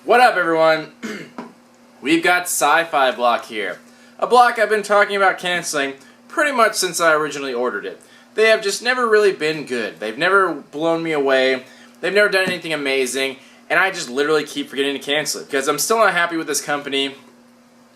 What up, everyone? We've got Sci-Fi Block here. A block I've been talking about canceling pretty much since I originally ordered it. They have just never really been good. They've never blown me away. They've never done anything amazing. And I just literally keep forgetting to cancel it because I'm still not happy with this company.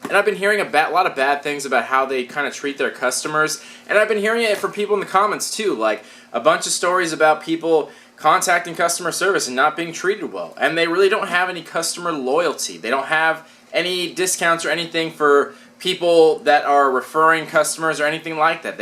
And I've been hearing a lot of bad things about how they kind of treat their customers. And I've been hearing it from people in the comments too. Like a bunch of stories about people contacting customer service and not being treated well. And they really don't have any customer loyalty. They don't have any discounts or anything for people that are referring customers or anything like that.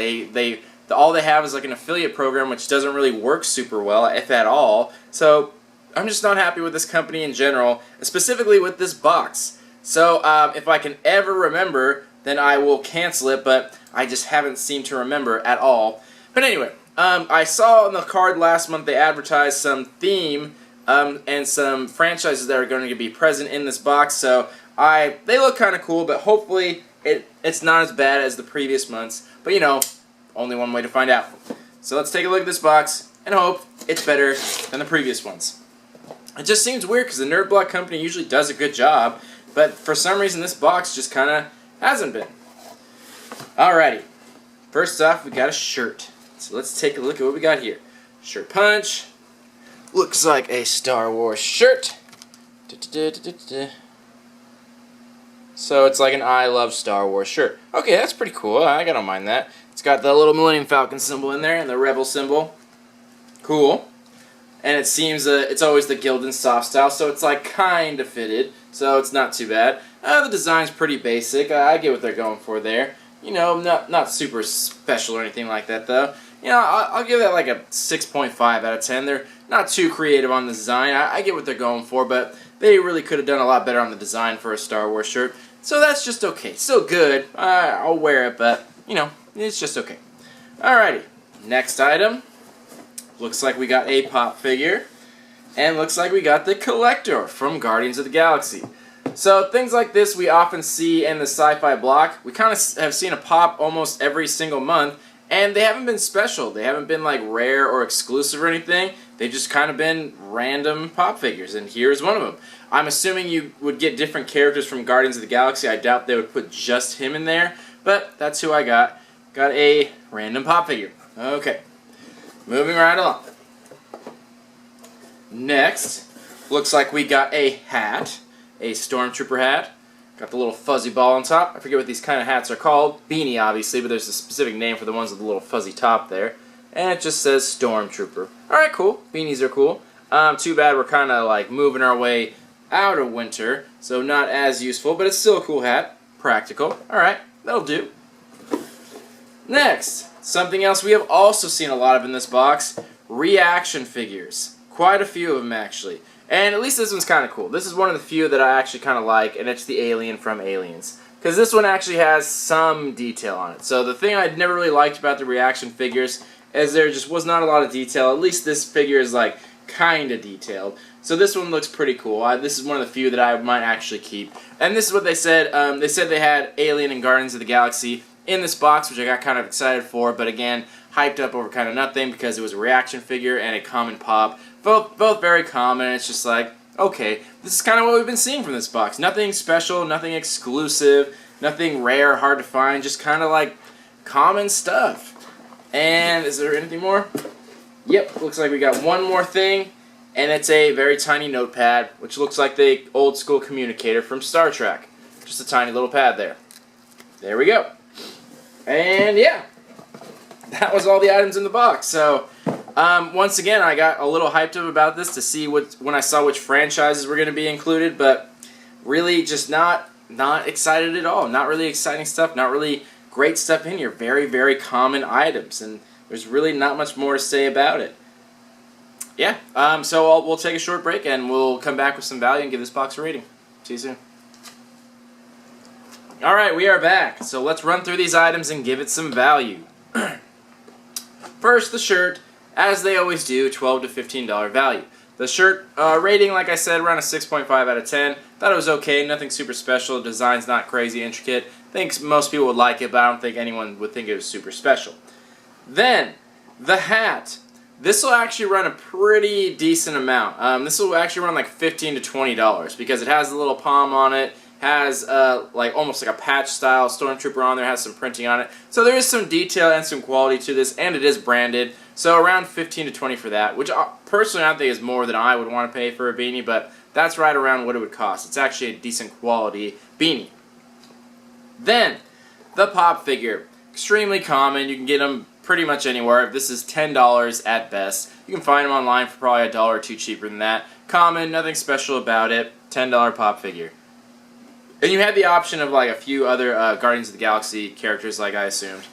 All they have is like an affiliate program which doesn't really work super well, if at all. So I'm just not happy with this company in general, specifically with this box. So if I can ever remember, then I will cancel it, but I just haven't seemed to remember at all. But anyway, I saw on the card last month they advertised some theme and some franchises that are going to be present in this box. So they look kind of cool, but hopefully it's not as bad as the previous months. But you know, only one way to find out. So let's take a look at this box and hope it's better than the previous ones. It just seems weird because the Nerd Block company usually does a good job, but for some reason this box just kind of hasn't been. Alrighty, first off we got a shirt. So let's take a look at what we got here. Shirt punch. Looks like a Star Wars shirt. So it's like an I love Star Wars shirt. Okay, that's pretty cool. I don't mind that. It's got the little Millennium Falcon symbol in there and the Rebel symbol. Cool. And it seems it's always the Gildan soft style, so it's like kind of fitted, so it's not too bad. The design's pretty basic. I get what they're going for there. You know, not super special or anything like that, though. You know, I'll give that like a 6.5 out of 10. They're not too creative on the design. I get what they're going for, but they really could have done a lot better on the design for a Star Wars shirt. So that's just okay. Still good. I'll wear it, but, you know, it's just okay. Alrighty. Next item. Looks like we got a pop figure. And looks like we got the Collector from Guardians of the Galaxy. So things like this we often see in the Sci-Fi Block. We kind of have seen a pop almost every single month. And they haven't been special. They haven't been like rare or exclusive or anything. They've just kind of been random pop figures. And here's one of them. I'm assuming you would get different characters from Guardians of the Galaxy. I doubt they would put just him in there. But that's who I got. Got a random pop figure. Okay. Moving right along. Next, looks like we got a hat. A Stormtrooper hat. Got the little fuzzy ball on top. I forget what these kind of hats are called. Beanie, obviously, but there's a specific name for the ones with the little fuzzy top there. And it just says Stormtrooper. Alright, cool. Beanies are cool. Too bad we're kind of like moving our way out of winter, so not as useful, but it's still a cool hat. Practical. Alright, that'll do. Next, something else we have also seen a lot of in this box. Reaction figures. Quite a few of them, actually. And at least this one's kind of cool. This is one of the few that I actually kind of like, and it's the Alien from Aliens. Because this one actually has some detail on it. So the thing I'd never really liked about the reaction figures is there just was not a lot of detail. At least this figure is like kind of detailed. So this one looks pretty cool. This is one of the few that I might actually keep. And this is what they said. They said they had Alien and Guardians of the Galaxy in this box, which I got kind of excited for. But again, hyped up over kind of nothing because it was a reaction figure and a common pop. Both very common. It's just like, okay, this is kind of what we've been seeing from this box. Nothing special, nothing exclusive, nothing rare, hard to find, just kind of like common stuff. And is there anything more? Yep, looks like we got one more thing, and it's a very tiny notepad, which looks like the old school communicator from Star Trek. Just a tiny little pad there. There we go. And yeah, that was all the items in the box. So once again, I got a little hyped up about this to see when I saw which franchises were going to be included, but really just not excited at all. Not really exciting stuff, not really great stuff in here. Very, very common items, and there's really not much more to say about it. Yeah, so we'll take a short break, and we'll come back with some value and give this box a rating. See you soon. Alright, we are back. So let's run through these items and give it some value. First, the shirt. As they always do, $12 to $15 value. The shirt rating, like I said, around a 6.5 out of 10. Thought it was okay, nothing super special. The design's not crazy intricate. Think most people would like it, but I don't think anyone would think it was super special. Then, the hat. this will actually run a pretty decent amount. This will actually run like $15 to $20 because it has a little palm on it, has like almost like a patch style Stormtrooper on there, has some printing on it. So there is some detail and some quality to this, and it is branded. So around $15 to $20 for that, which personally I think is more than I would want to pay for a beanie, but that's right around what it would cost. It's actually a decent quality beanie. Then, the pop figure. Extremely common. You can get them pretty much anywhere. This is $10 at best. You can find them online for probably $1 or $2 cheaper than that. Common, nothing special about it. $10 pop figure. And you had the option of like a few other Guardians of the Galaxy characters, like I assumed.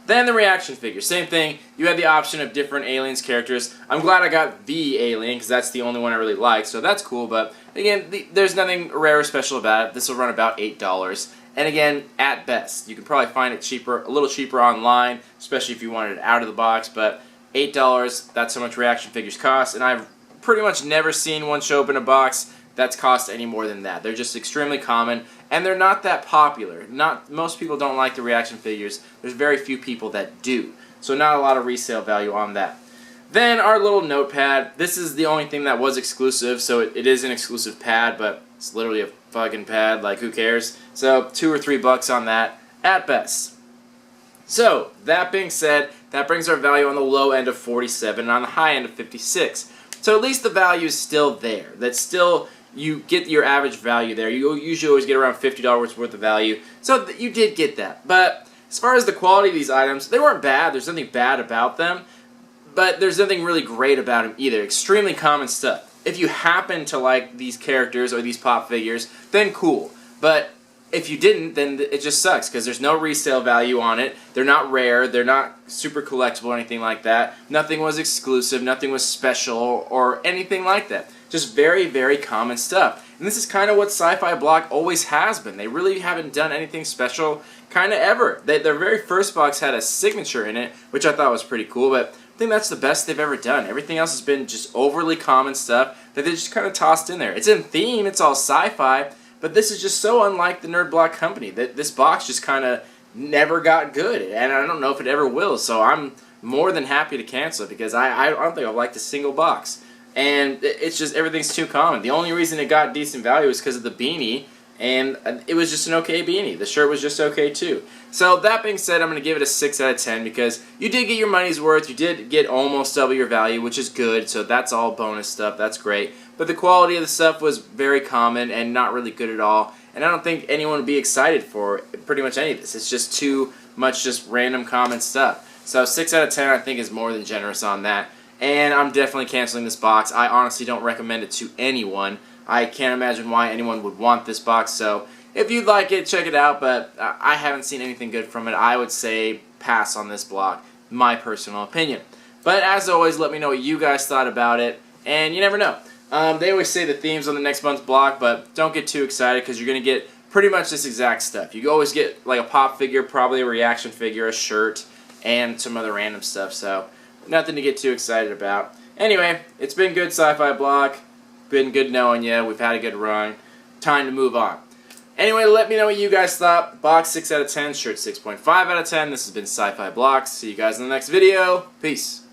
Then the reaction figure, same thing. You had the option of different Aliens characters. I'm glad I got the Alien because that's the only one I really like, so that's cool. But again, there's nothing rare or special about it. This will run about $8. And again, at best, you can probably find it cheaper, a little cheaper online, especially if you wanted it out of the box. But $8, that's how much reaction figures cost. And I've pretty much never seen one show up in a box that's cost any more than that. They're just extremely common, and they're not that popular. Most people don't like the reaction figures. There's very few people that do. So not a lot of resale value on that. Then our little notepad. This is the only thing that was exclusive, so it is an exclusive pad, but it's literally a fucking pad, like who cares? So $2 or $3 on that, at best. So, that being said, that brings our value on the low end of 47 and on the high end of 56. So at least the value is still there. That's still, you get your average value there. You usually always get around $50 worth of value. So you did get that. But as far as the quality of these items, they weren't bad. There's nothing bad about them. But there's nothing really great about them either. Extremely common stuff. If you happen to like these characters or these pop figures, then cool. But if you didn't, then it just sucks because there's no resale value on it. They're not rare. They're not super collectible or anything like that. Nothing was exclusive. Nothing was special or anything like that. Just very, very common stuff. And this is kind of what Sci-Fi Block always has been. They really haven't done anything special kind of ever. Their very first box had a signature in it, which I thought was pretty cool, but I think that's the best they've ever done. Everything else has been just overly common stuff that they just kind of tossed in there. It's in theme. It's all sci-fi. But this is just so unlike the Nerd Block company that this box just kind of never got good, and I don't know if it ever will. So I'm more than happy to cancel it because I don't think I've liked a single box, and it's just everything's too common. The only reason it got decent value is because of the beanie, and it was just an okay beanie. The shirt was just okay too. So that being said, I'm going to give it a 6 out of 10 because you did get your money's worth. You did get almost double your value, which is good. So that's all bonus stuff. That's great. But the quality of the stuff was very common and not really good at all. And I don't think anyone would be excited for pretty much any of this. It's just too much just random common stuff. So 6 out of 10 I think is more than generous on that. And I'm definitely canceling this box. I honestly don't recommend it to anyone. I can't imagine why anyone would want this box. So if you'd like it, check it out. But I haven't seen anything good from it. I would say pass on this block. My personal opinion. But as always, let me know what you guys thought about it. And you never know. They always say the theme's on the next month's block, but don't get too excited because you're going to get pretty much this exact stuff. You always get like a pop figure, probably a reaction figure, a shirt, and some other random stuff. So nothing to get too excited about. Anyway, it's been good, Sci-Fi Block. Been good knowing you. We've had a good run. Time to move on. Anyway, let me know what you guys thought. Box 6 out of 10, shirt 6.5 out of 10. This has been Sci-Fi Block. See you guys in the next video. Peace.